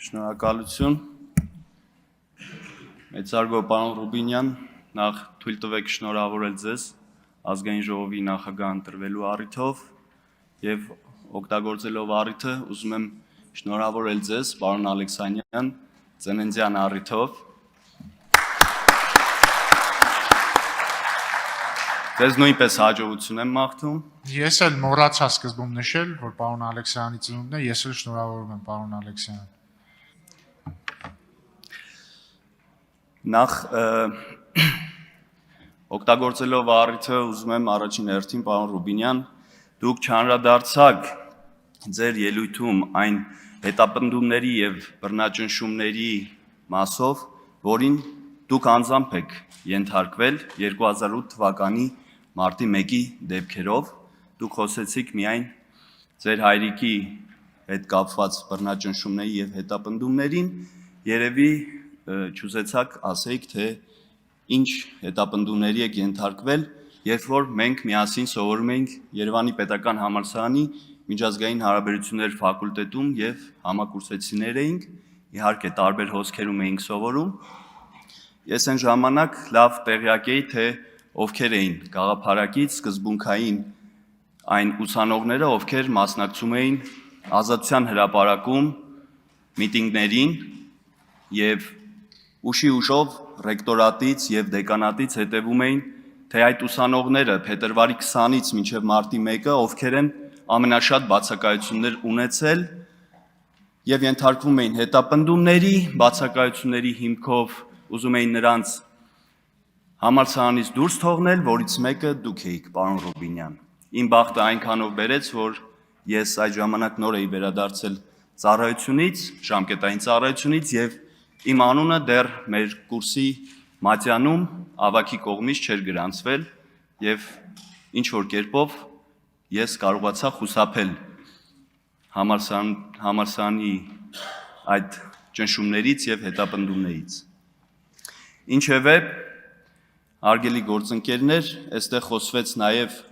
Շնորհակալություն։ Մեծարգո պարոն Ռուբինյան, նախ թույլ տվեք շնորհավորել ձեզ ազգային ժողովի նախագահ ընտրվելու առիթով եւ օգտագործելով առիթը ուզում եմ շնորհավորել ձեզ, պարոն Ալեքսանյան, ծննդյան առիթով։ Ձեզ նույնպես հաջողություն եմ մաղթում։ Ես էլ մոռացա սկզբում նշել, որ պարոն Ալեքսյանի ծնունդն է, ես էլ շնորհավորում եմ պարոն Ալեքսյանին։ Նախ օգտագործելով առիթը ուզում եմ առաջին հերթին պարոն Ռուբինյան, դուք չանդրադարձաք ձեր ելույթում այն հետապնդումների եւ բռնաճնշումների մասով, որին դուք անձամբ եք ենթարկվել 2008 թվականի մարտի 1-ի դեպքերով, դուք խոսեցիք միայն ձեր հայրիկի հետ կապված բռնաճնշումների եւ հետապնդումներին, երևի չուզեցաք ասեիք, թե ինչ հետապնդումների եք ենթարկվել, երբ որ մենք միասին սովորում էինք Երևանի պետական համալսարանի միջազգային հարաբերություններ ֆակուլտետում եւ համակուրսեցիներ էինք, իհարկե տարբեր հոսքերում էինք սովորում։ Ես այն ժամանակ լավ տեղյակ էի, թե ովքեր էին գաղափարակից սկզբունքային այն ուսանողները, ովքեր մասնակցում էին Ազատության հրապարակում միտինգներին եւ ուշի ուշով ռեկտորատից եւ դեկանատից հետևում էին, թե այդ ուսանողները փետրվարի 20-ից մինչեւ մարտի 1-ը ովքեր են ամենաշատ բացակայություններ ունեցել եւ ենթարկվում էին հետապնդումների, բացակայությունների հիմքով ուզում էին նրանց համալսարանից դուրս թողնել, որից մեկը դուք էիք, պարոն Ռուբինյան։ Իմ բախտը այնքանով բերեց, որ ես այդ ժամանակ նոր էի վերադարձել ծառայությունից, ժամկետային ծառայությունից եւ իմ անունը դեռ մեր կուրսի մատյանում ավագի կողմից չէր գրանցվել եւ ինչ որ կերպով ես կարողացա խուսափել համալսարանի այդ ճնշումներից եւ հետապնդումներից։ Ինչևէ, հարգելի գործընկերներ, այստեղ խոսվեց նաև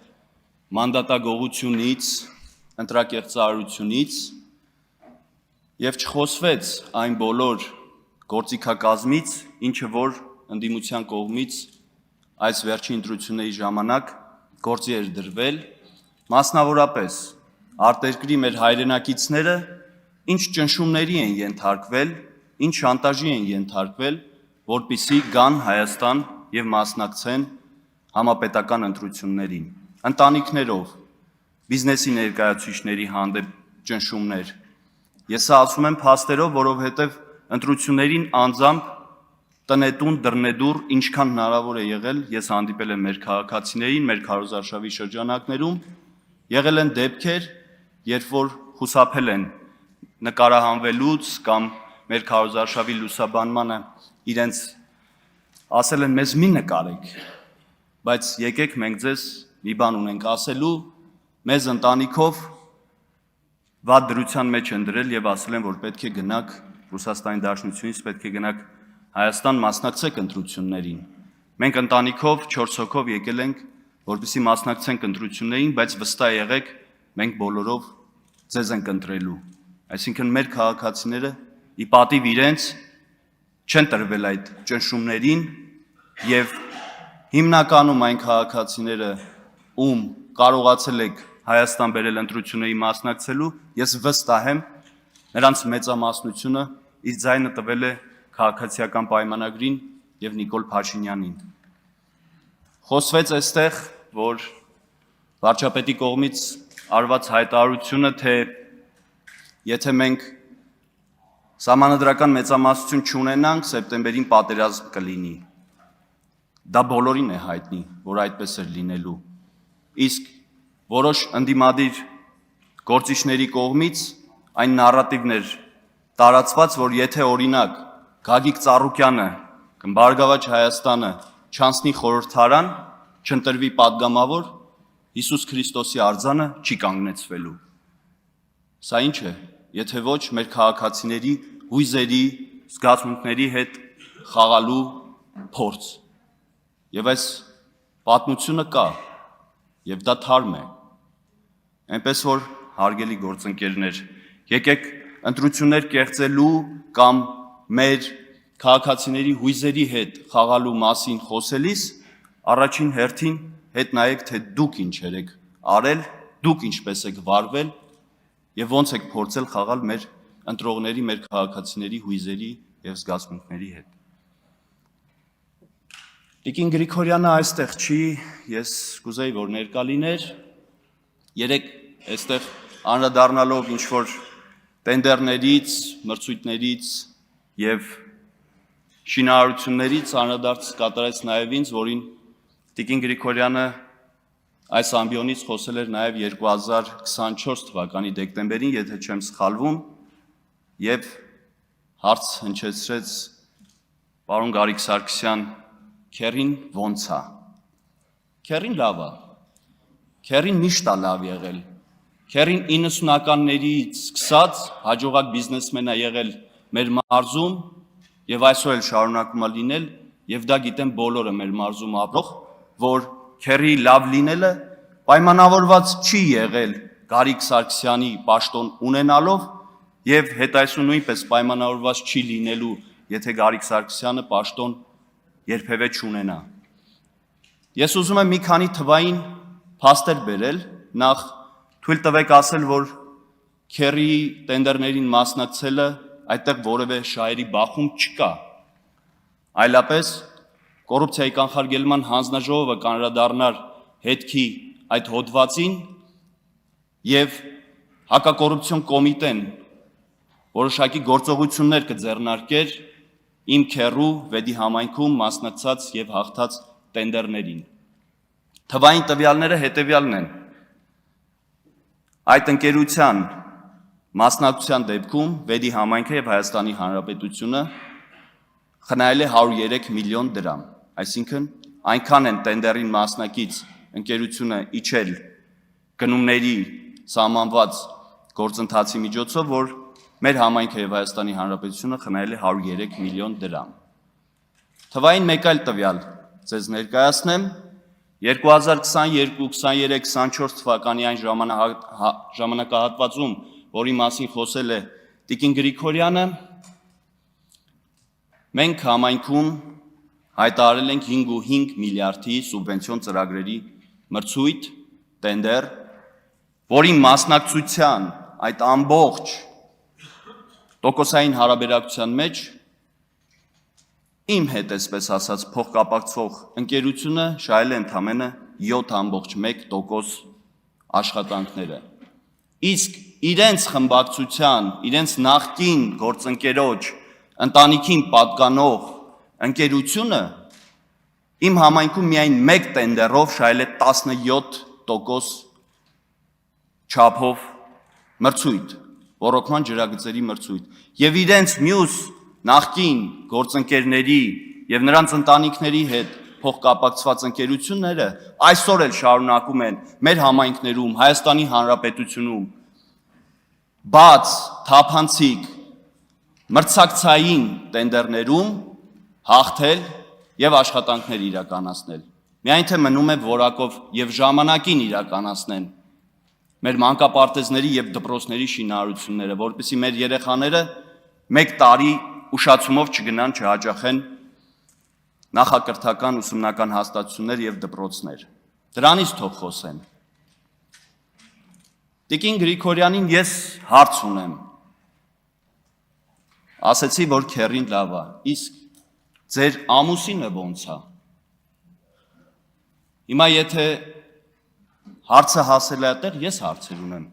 մանդատագողությունից, ընտրակեղծարարությունից եւ չխոսվեց այն բոլոր գործիքակազմից, ինչը որ ընդդիմության կողմից այս վերջին ընտրությունների ժամանակ գործի էր դրվել, մասնավորապես արտերկրի մեր հայրենակիցները ինչ ճնշումների են ենթարկվել, ինչ շանտաժի են ենթարկվել, որպեսզի գան Հայաստան եւ մասնակցեն համապետական ընտրություններին, ընտանիքներով, բիզնեսի ներկայացուցիչների հանդեպ ճնշումներ։ Ես ասում եմ փաստերով, որովհետեւ ընտրություններին անձամբ տնետուն դռնեդուռ ինչքան հնարավոր է եղել, ես հանդիպել եմ մեր քաղաքացիներին, մեր քարոզարշավի շրջանակներում, եղել են դեպքեր, երբ որ խուսափել են նկարահանվելուց կամ մեր քարոզարշավի լուսաբանմանը իրենց ասել են մեզ մի նկարեք, բայց եկեք մենք ձեզ մի բան ունենք ասելու, մեզ ընտանիքով վատ դրության մեջ են դրել եւ ասել են, որ պետք է գնաք Ռուսաստանի Դաշնությունից, պետք է գնաք Հայաստան մասնակցեք ընտրություններին։ Մենք ընտանիքով 4 հոգով եկել ենք, որպեսզի մասնակցենք ընտրություններին, բայց վստահ եղեք, մենք բոլորով ձեզ ենք ընտրելու։ Այսինքն մեր քաղաքացիները ի պատիվ իրենց չեն տրվել այդ ճնշումներին եւ հիմնականում այն քաղաքացիները, ում կարողացել եք Հայաստան բերել ընտրությունների մասնակցելու, ես վստահ եմ, նրանց մեծամասնությունը իր ձայնը տվել է քաղաքացիական պայմանագրին եւ Նիկոլ Փաշինյանին։ Խոսվեց այստեղ, որ վարչապետի կողմից արված հայտարարությունը, թե եթե մենք Սահմանադրական մեծամասնություն չունենանք, սեպտեմբերին պատերազմ կլինի։ Դա բոլորին է հայտնի, որ այդպես էր լինելու։ Իսկ որոշ ընդդիմադիր գործիչների կողմից այն նարատիվն էր տարածված, որ եթե օրինակ Գագիկ Ծառուկյանը կամ Բարգավաճ Հայաստանը չանցնի խորհրդարան, չընտրվի падգամավոր, Հիսուս Քրիստոսի արձանը չի կանգնեցվելու։ Սա ինչ է, եթե ոչ մեր քաղաքացիների հույզերի, զգացմունքների հետ խաղալու փորձ։ Եվ այս պատմությունը կա, եւ դա թարմ է։ Այնպես որ, հարգելի գործընկերներ, եկեք ընտրություններ կեղծելու կամ մեր քաղաքացիների հույզերի հետ խաղալու մասին խոսելիս առաջին հերթին հետ նայեք, թե դուք ինչեր եք արել, դուք ինչպես եք վարվել եւ ոնց եք փորձել խաղալ մեր ընտրողների, մեր քաղաքացիների հույզերի եւ զգացմունքների հետ։ Տիկին Գրիգորյանը այստեղ չի, ես կուզեի, որ ներկա լիներ, երեք այստեղ անդրադառնալով ինչ-որ տենդերներից, մրցույթներից եւ շինարարություններից անդրադարձ կատարեց նաեւ ինձ, որին Տիկին Գրիգորյանը այս ամբիոնից խոսել էր նաեւ 2024 թվականի դեկտեմբերին, եթե չեմ սխալվում, եւ հարց հնչեցրեց պարոն Գարիկ Սարգսյան, քերին ոնց է։ Քերին լավ է։ Քերին միշտ է լավ եղել։ Քերին 90-ականներից սկսած հաջողակ բիզնեսմեն է եղել մեր մարզում եւ այսօր էլ շարունակում է լինել եւ դա գիտեն բոլորը մեր մարզում ապրող, որ քերի լավ լինելը պայմանավորված չի եղել Գարիկ Սարգսյանի պաշտոն ունենալով եւ հետայսու նույնպես պայմանավորված չի լինելու, եթե Գարիկ Սարգսյանը պաշտոն երբևէ չունենա։ Ես ուզում եմ մի քանի թվային փաստեր բերել, նախ թույլ տվեք ասել, որ քերի տենդերներին մասնակցելը այդտեղ որևէ շահերի բախում չկա։ Այլապես կոռուպցիայի կանխարգելման հանձնաժողովը կանրադառնար հետքի այդ հոդվածին եւ հակակոռուպցիոն կոմիտեն որոշակի գործողություններ կձեռնարկեր իմ քերու վեդի համայնքում մասնակցած եւ հաղթած տենդերներին։ Թվային տվյալները հետեւյալն են։ Այդ ընկերության մասնակցության դեպքում վեդի համայնքը եւ Հայաստանի Հանրապետությունը խնայել է 103 միլիոն դրամ, այսինքն այնքան են տենդերին մասնակից ընկերությունը իջել գնումների սահմանված գործընթացի միջոցով, որ մեր համայնքը եւ Հայաստանի Հանրապետությունը խնայել է 103 միլիոն դրամ։ Թվային մեկ այլ տվյալ ձեզ ներկայացնեմ 2022, 23, 24 թվականի այն ժամանակահատվածում, որի մասին խոսել է Տիկին Գրիգորյանը, մենք համայնքում հայտարարել ենք 5.5 միլիարդի սուբվենցիոն ծրագրերի մրցույթ, տենդեր, որի մասնակցության այդ ամբողջ տոկոսային հարաբերակցության մեջ իմ հետ այսպես ասած փոխկապակցող ընկերությունը շահել է ընդամենը 7.1% աշխատանքները։ Իսկ իրենց խմբակցության, իրենց նախկին գործընկերոջ ընտանիքին պատկանող ընկերությունը իմ համայնքում միայն մեկ տենդերով շահել է 17% չափով մրցույթ, ոռոգման ջրագծերի մրցույթ, եւ իրենց մյուս նախկին գործընկերների եւ նրանց ընտանիքների հետ փոխկապակցված ընկերությունները այսօր էլ շարունակում են մեր համայնքներում, Հայաստանի Հանրապետությունում բաց, թափանցիկ, մրցակցային տենդերներում հաղթել եւ աշխատանքներ իրականացնել։ Միայն թե մնում է որակով եւ ժամանակին իրականացնեն մեր մանկապարտեզների եւ դպրոցների շինարարությունները, որպեսզի մեր երեխաները մեկ տարի ուշացումով չգնան չհաճախեն նախակրթական ուսումնական հաստատություններ եւ դպրոցներ։ Դրանից թող խոսեն։ Տիկին Գրիգորյանին ես հարց ունեմ։ Ասեցի, որ քերին լավ է, իսկ ձեր ամուսինը ոնց է։ Հիմա եթե հարցը հասել է այդտեղ, ես հարցեր ունեմ։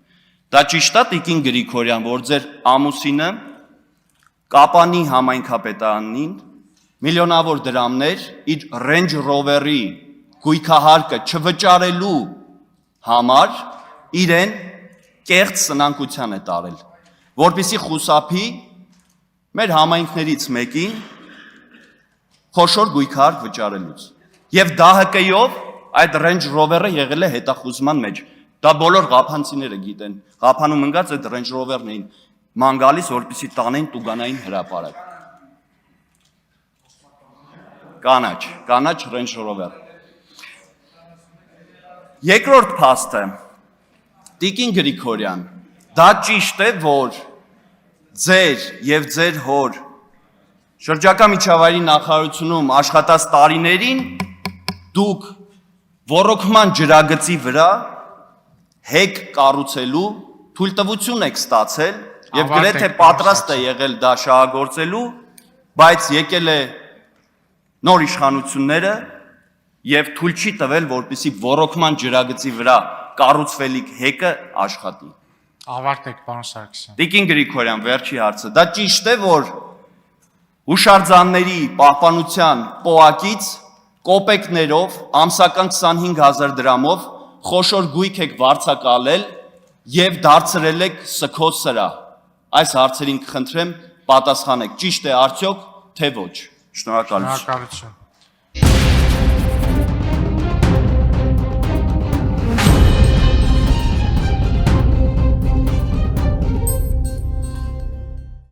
Դա ճիշտ է, Տիկին Գրիգորյան, որ ձեր ամուսինը Կապանի համայնքապետարանին միլիոնավոր դրամներ իր Range Rover-ի գույքահարկը չվճարելու համար իրեն կեղծ սնանկության է տարել, որպեսզի խուսափի մեր համայնքներից մեկին խոշոր գույքահարկ վճարելուց։ Եվ ԴՀԿ-ով այդ Range Rover-ը եղել է հետախուզման մեջ։ Դա բոլոր ղափանցիները գիտեն։ Ղափանում ընկած այդ Range Rover-ն էին ման գալիս, որպեսզի տանեն Տուգանային հրապարակ։ Կանաչ Range Rover։ Երկրորդ փաստը, Տիկին Գրիգորյան, դա ճիշտ է, որ ձեր եւ ձեր հոր շրջակա միջավայրի նախարարությունում աշխատած տարիներին դուք ոռոգման ջրագծի վրա հեկ կառուցելու թույլտվություն եք ստացել եւ գրեթե պատրաստ է եղել դա շահագործելու, բայց եկել է նոր իշխանությունները եւ թույլ չի տվել, որպեսզի ոռոգման ջրագծի վրա կառուցվելիք հեկը աշխատի։ Ավարտեք, պարոն Սարգսյան։ Տիկին Գրիգորյան, վերջի հարցը։ Դա ճիշտ է, որ հուշարձանների պահպանության պոակից կոպեկներով, ամսական 25,000 դրամով խոշոր գույք եք վարձակալել եւ դարձրել եք սքոս սրահ։ Այս հարցերին կխնդրեմ պատասխանեք։ Ճիշտ է արդյոք, թե ոչ։ Շնորհակալություն։ Շնորհակալություն։